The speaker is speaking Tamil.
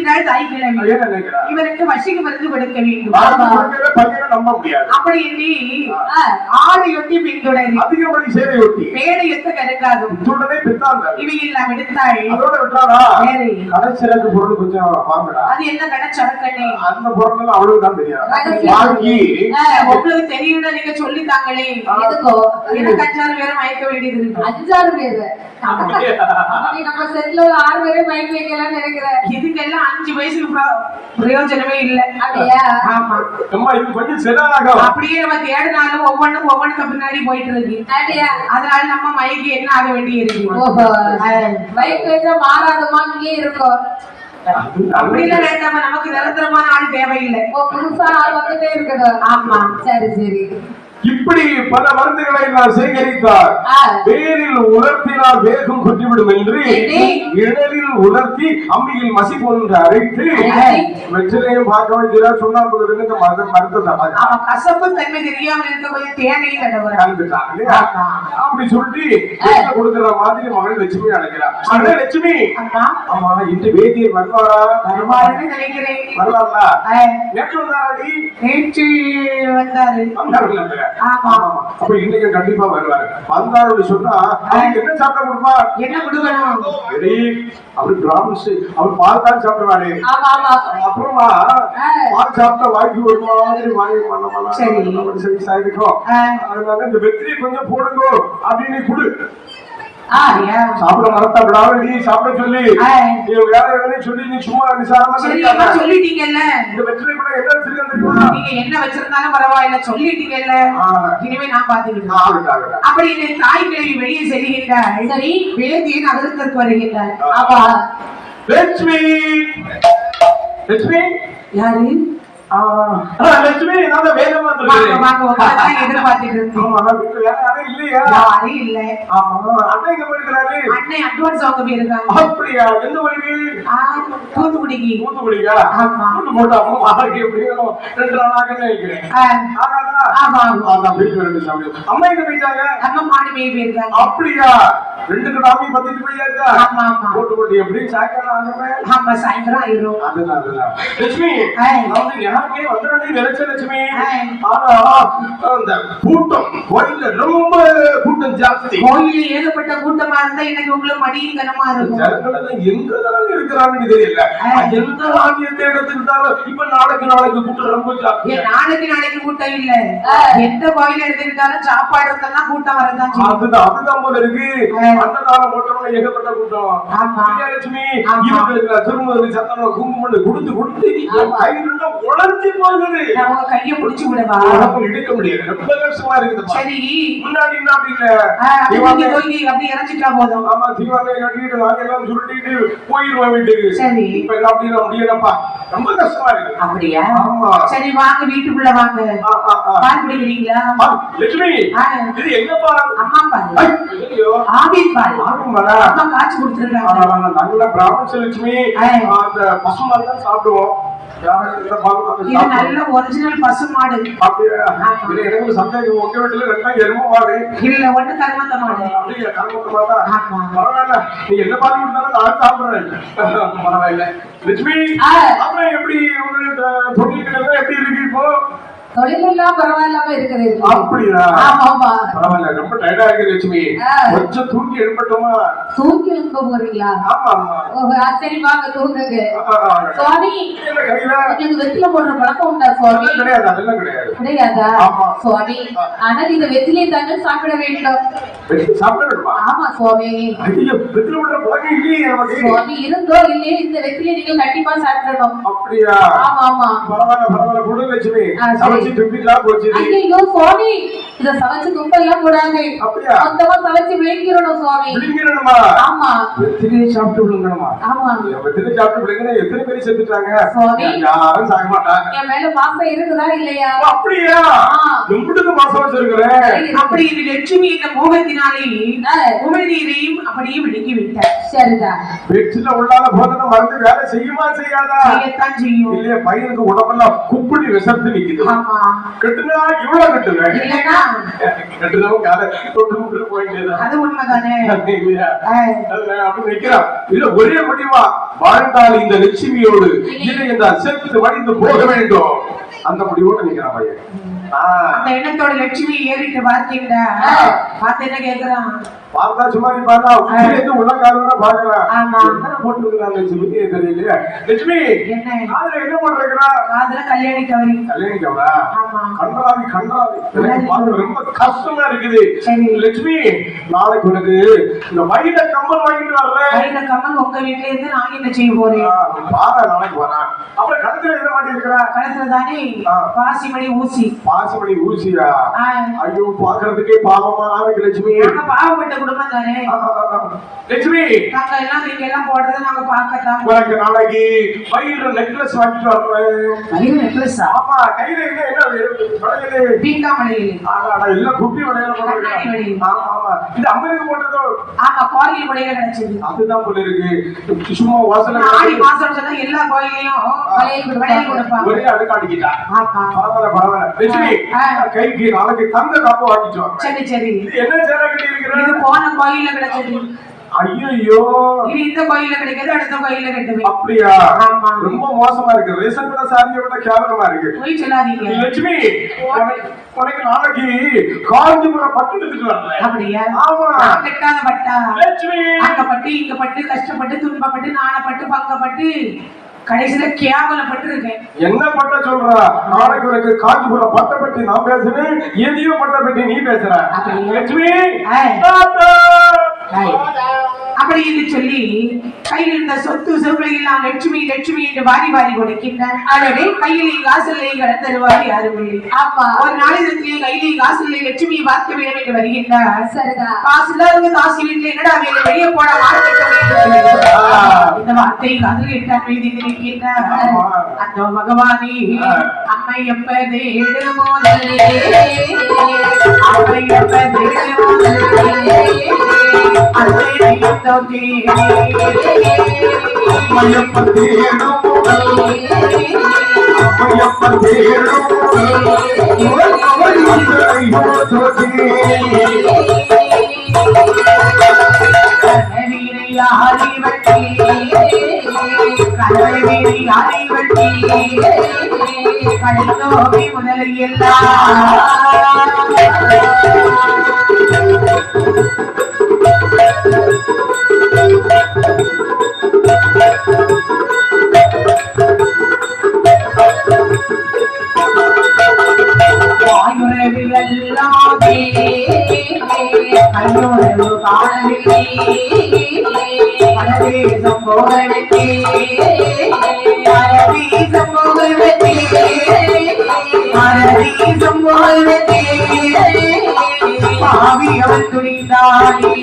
வருகின்றாள் தாய்க்கிழமை. இவருக்கு வசிக்கு மருந்து கொடுக்க வேண்டும். அப்படி எண்ணி ஆடையொட்டி பின்தொடரி அதிகப்படி சேவை ஒட்டி மேடை எத்த கருக்காகும் இவையெல்லாம் எடுத்தாள். கடைச்சரக்கு பொருள் கொஞ்சம் வாங்கடா. அது என்ன கடைச்சரக்கண்ணே? அந்த பொருள் அவளுக்கு தான் தெரியும். வாங்கி உங்களுக்கு தெரியும்னா நீங்க சொல்லித்தாங்களே. எதுக்கோ எனக்கு 5-6 பேரை மயக்க வேண்டியது இருக்கு. 5-6 பேரு நம்ம செட்ல ஒரு 6 பேரை மயக்க வைக்கலாம்னு நினைக்கிறேன். இதுக்கெல்லாம் 5 வயசுக்கு பிரயோஜனமே இல்ல. அப்படியா? ஆமா. அம்மா இது கொஞ்சம் செடாக அப்படியே நம்ம தேடினாலும் ஒவ்வொன்றுக்கு பின்னாடி போயிட்டு இருக்கு. அதனால நம்ம மயக்கி என்ன ஆக வேண்டி இருக்கு. மயக்க வைக்க மாறாதமா இங்கே இருக்கும். அப்படிலாம் வேண்டாம நமக்கு நிரந்தரமான ஆள் தேவையில்லை. புதுசா ஆள் வந்துட்டே இருக்கணும். ஆமா சரி சரி. இப்படி பல மருந்துகளை நான் சேகரித்தார். வேரில் உலர்த்தினால் வேகம் கொட்டிவிடும் என்று இழலில் உலர்த்தி அம்மியில் மசி போன்று அரைத்து வெற்றிலையும் பார்க்க வைக்கிறா சுண்ணாம்பு மருந்து கசப்பு தன்மை தெரியாமல் இருக்க கொஞ்சம் தேனையில் அப்படி சொல்லி கொடுக்கிற மாதிரி மகள் லட்சுமி அழைக்கிறார். லட்சுமி ஆமா இன்று வேதியர் வருவாரா? வருவாருன்னு நினைக்கிறேன். வரலாறா? நேற்று வந்தாரடி? நேற்று வந்தாரு. அப்ப இன்னைக்கு கண்டிப்பா வருவாரு. வந்தாரு சொன்னா என்ன சாப்பிட கொடுப்பா? என்ன கொடுக்கணும்? அவரு பிராமிஸ் அவர் பால் தான் சாப்பிடுவாரு. அப்புறமா பால் சாப்பிட்டா வாங்கி ஒரு மாதிரி வாங்கி பண்ணலாம். சரி சாயிருக்கும். அதனால இந்த வெற்றியை கொஞ்சம் போடுங்க அப்படின்னு கொடு. சாப்பிட மறத்த விடாம சாப்பிட சொல்லி வேற சொல்லி நீ சும்மா விசாரமா சொல்லிட்டீங்கல்ல. இந்த வெற்றிலை கூட என்ன தெரியுமா? நீங்க என்ன வச்சிருந்தாலும் பரவாயில்ல சொல்லிட்டீங்கல்ல. இனிமே நான் பாத்துக்கிட்டேன். அப்படி இந்த தாய் கிழவி வெளியே செல்கின்றார். சரி வேதியை நகரத்திற்கு வருகின்றார். ஆமா லட்சுமி. லட்சுமி யாரு? லட்சுமி நான் வேதமா எதிர்பார்த்துட்டு இல்லையா? இல்ல அண்ணன் எங்க போயிருக்காரு? அண்ணன் அட்வான்ஸ் அவங்க போயிருக்காங்க. அப்படியா? எந்த ஊருக்கு? தூத்துக்குடிக்கு. தூத்துக்குடிக்கா? போட்டா எப்படியும் 2 நாளாக நினைக்கிறேன். அம்மா எங்க போயிட்டாங்க? அம்மா மாடி மேய் போயிருக்காங்க. அப்படியா? 2 கிராமி பத்திட்டு போயாச்சா? போட்டு எப்படி சாயங்காலம் ஆமா சாயந்தரம் ஆயிரும். அதுதான் லட்சுமி யாருக்கே வந்துடனே நினைச்ச லட்சுமி. ஆனா அந்த கூட்டம் கோயில்ல ரொம்ப கூட்டம் ஜாஸ்தி. கோயில ஏகப்பட்ட கூட்டமா இருந்தா எனக்கு உங்களுக்கு மடியும் கனமா இருக்கும். எங்கதான் இருக்கிறாங்கன்னு தெரியல. எந்த ஆகியத்தை எடுத்துக்கிட்டாலும் இப்ப நாளைக்கு கூட்டம் ரொம்ப ஜாஸ்தி. நாளைக்கு கூட்டம் இல்ல. எந்த கோயில எடுத்துக்கிட்டாலும் சாப்பாடு இருந்தெல்லாம் கூட்டம் வரதான். அதுதான் போல இருக்கு. அன்னதானம் போட்டவங்க ஏகப்பட்ட கூட்டம். லட்சுமி திரும்ப சத்தனம் குங்குமம் கொடுத்து உணர்ச்சி போகுது. அவங்க கைய பிடிச்சு விடவா? இழுக்க முடியாது. ரொம்ப கஷ்டமா இருக்குது. சரி முன்னாடி என்ன அப்படி இல்ல. அப்படி இறச்சிட்டா போதும். ஆமா தீவானை கட்டிட்டு நாங்கெல்லாம் சுருட்டிட்டு போயிருவோம் வீட்டுக்கு. சரி இப்ப எல்லாம் அப்படி முடியலப்பா. ரொம்ப கஷ்டமா இருக்கு. அப்படியா? சரி வாங்க வீட்டுக்குள்ள வாங்க. பால் குடிக்கிறீங்களா? லட்சுமி இது எங்க பால்? அம்மா பால். ஆவின் பால். அம்மா காய்ச்சி கொடுத்துருக்காங்க. நல்ல பிராமண லட்சுமி அந்த பசுமால் தான் சாப்பிடுவோம். நல்ல ஒரிஜினல் பசு மாடு. எனக்கு சந்தேகம் உங்க வீட்டுல 2 எருமை மாடு இல்ல 1 கருமத்த மாடு. பரவாயில்ல நீ என்ன பால் கொடுத்தாலும் நான் சாப்பிடுறேன். பரவாயில்ல லட்சுமி அப்புறம் எப்படி தொழில்கள் எப்படி இருக்கு இப்போ? தொழிலெல்லாம் பரவாயில்லாம இருக்குது. அப்படியா? பரவாயில்ல ரொம்ப டயர்டா இருக்கு லட்சுமி. கொஞ்சம் தூங்கி எழுப்பட்டுமா? தூங்கி எழுப்ப போறீங்களா? ஆமா சரி வாங்க தூங்குங்க. சுவாமி உங்களுக்கு வெற்றில போடுற பழக்கம் உண்டா சுவாமி? கிடையாது. அதெல்லாம் கிடையாதா சுவாமி? ஆனால் இந்த வெற்றிலை தானே சாப்பிட வேண்டும். சாப்பிட வேண்டுமா? ஆமா சுவாமி. வெற்றில போடுற பழக்கம் இல்லையே நமக்கு. சுவாமி இருந்தோ இல்லையே இந்த வெற்றிலை நீங்க கண்டிப்பா சாப்பிடணும். அப்படியா? ஆமா பரவாயில்ல கொடு லட்சுமி. ஐயோ சுவாமி இத சமைச்சு துப்பெல்லாம் கூடாது. மொத்தமா சமைச்சு விழுங்கிடணும் சுவாமி. ஆமா வெற்றிலையை சாப்பிட்டு விழுங்கணுமா? ஆமா வெற்றிலை சாப்பிட்டு விழுங்கினா எத்தனை பேர் செத்துட்டாங்க? சுவாமி யாரும் சாக மாட்டாங்க. என் மேல மாசம் இருக்குதா இல்லையா? அப்படியா? எம்புட்டுக்கு மாசம் வச்சிருக்கிறேன். அப்படி இது லட்சுமி இந்த மோகத்தினாலே உமிழ்நீரையும் அப்படியே விழுங்கி விட்டார். சரிதான். வெற்றில உள்ளால போதனை மருந்து வேலை செய்யுமா செய்யாதா? செய்யத்தான் செய்யும். இல்லையா பையனுக்கு உடம்பெல்லாம் குப்பிடி விசர்த்து நிக்குது. ஆமா ஆமா கட்டுனா இவ்வளவு கட்டுவேன் இல்லன்னா கட்டுனவங்க காலை தொட்டு போயிட்டு அது உண்மைதானே இல்லையா அப்படி நிக்கிறான் இல்ல ஒரே முடிவா வாழ்ந்தால் இந்த லட்சுமியோடு இல்லை என்றால் செத்து வடிந்து போக வேண்டும் அந்த முடிவோடு நிக்கிறான் பையன் அந்த எண்ணத்தோட லட்சுமி ஏறிட்டு பார்த்தீங்களா பார்த்து என்ன கேக்குறான் பார்த்தா சும்மா நீ பார்த்தா உள்ள காலம் பாக்குறான் என்ன போட்டுருக்காங்க லட்சுமி தெரியலையா லட்சுமி அதுல என்ன போட்டிருக்கிறா அதுல கல்யாணி கவரி கல்யாணி கவரா கன்றாவி கன்றாவி ரொம்ப கஷ்டமா இருக்குது லட்சுமி நாளைக்கு உனக்கு இந்த வைர கம்மல் வாங்கிட்டு வர்றேன் வைர கம்மல் உங்க வீட்டுல இருந்து நான் என்ன செய்ய போறேன் பாரு நாளைக்கு வரேன் அப்புறம் கழுத்துல என்ன மாட்டி இருக்கிறா கழுத்துல தானே பாசிமணி ஊசி பாசிமணி ஊசியா ஐயோ பாக்குறதுக்கே பாவமா இருக்கு லட்சுமி பாவப்பட்ட குடும்பம் தானே லட்சுமி நாங்க எல்லாம் நீங்க எல்லாம் போடுறத நாங்க பார்க்கத்தான் உனக்கு நாளைக்கு கையில நெக்லஸ் வாங்கிட்டு வர்றேன் கையில நெக்லஸ் ஆமா கையில என்ன பீங்கா மலையில இல்ல குட்டி வளையல போடுறேன் ஆமா ஆமா இது அம்மனுக்கு போட்டதோ ஆமா கோயில் வளையல கிடைச்சது அதுதான் போல இருக்கு சும்மா வாசல ஆடி மாசம் சொன்னா எல்லா கோயிலையும் வளையல் கொடுப்பாங்க ஒரே அடுக்காடிக்கிட்டா ஆமா பரவாயில்ல பரவாயில்ல லட்சுமி கைக்கு நாளைக்கு தங்க காப்பு வாங்கிட்டு வரேன் சரி சரி என்ன சேர கட்டி இருக்கிற இது போன கோயில்ல கிடைச்சது ஐயோ இது இந்த கோயில்ல கிடைக்கிறது அடுத்த கோயில்ல கிடைக்குது அப்படியா ரொம்ப மோசமா இருக்கு ரேஷன் கடை சாரியை விட கேவலமா இருக்கு போய் சொல்லாதீங்க லட்சுமி உனக்கு நாளைக்கு காஞ்சிபுரம் பட்டு எடுத்துட்டு வரேன் அப்படியா ஆமா கட்டாத பட்டா லட்சுமி அங்க பட்டு இங்க பட்டு கஷ்டப்பட்டு துன்பப்பட்டு நாணப்பட்டு பங்கப்பட்டு கடைசியில கேவலப்பட்டு இருக்கேன் என்ன பட்ட சொல்ற நாளைக்கு உனக்கு காஞ்சிபுரம் பட்டை பற்றி நான் பேசுறேன் எதையோ பட்டை பற்றி நீ பேசுற லட்சுமி அப்படி என்று சொல்லி கையில் இருந்த சொத்து செல்வங்கள் நான் லட்சுமி லட்சுமி என்று வாரி வாரி கொடுக்கின்றேன் ஆகவே கையிலே காசிலே கடந்தருவாரி யாரும் இல்லை ஆமா ஒரு நாளிதத்திலே கையிலே காசிலே லட்சுமியை பார்க்க வேண்டும் என்று வருகின்றார் சரிதான் காசு இல்லாதவங்க காசு வீட்டில் என்னடா வேலை வெளியே போட இந்த வார்த்தை காதில் எட்டான் மீது இருக்கின்றார் அந்த பகவானே அம்மை எப்ப தேடு முதலே அம்மை எப்ப தேடு முதலே கையுறவு காணவில்லை பரதேசம் போகவில்லை பரதேசம் போகவில்லை பரதேசம் போகவில்லை பாவி அவன் துணிந்தானே